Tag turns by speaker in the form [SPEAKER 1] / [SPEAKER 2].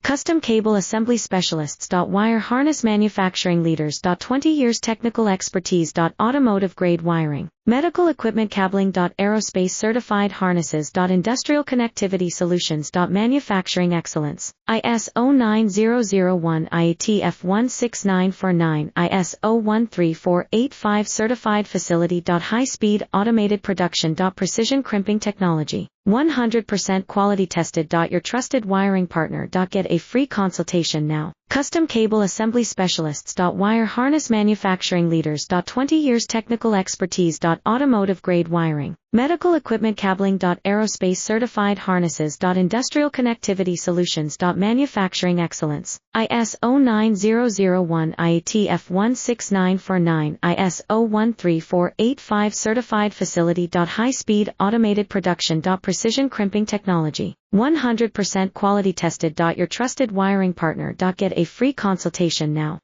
[SPEAKER 1] Custom Cable Assembly Specialists. Wire Harness Manufacturing Leaders. 20 years Technical Expertise. Automotive Grade Wiring, Medical Equipment Cabling. Aerospace Certified Harnesses. Industrial Connectivity Solutions. Manufacturing Excellence, ISO 9001 IATF 16949 ISO 13485 Certified Facility. High-Speed Automated Production. Precision Crimping Technology, 100% quality tested. Your trusted wiring partner. Get a free consultation now. Custom Cable Assembly Specialists. Wire Harness Manufacturing Leaders. 20 years Technical Expertise. Automotive Grade Wiring, Medical Equipment Cabling. Aerospace Certified Harnesses. Industrial Connectivity Solutions. Manufacturing Excellence, ISO 9001 IATF 16949 ISO 13485 Certified Facility. High-Speed Automated Production. Precision Crimping Technology, 100% quality tested. Your trusted wiring partner. Get a free consultation now.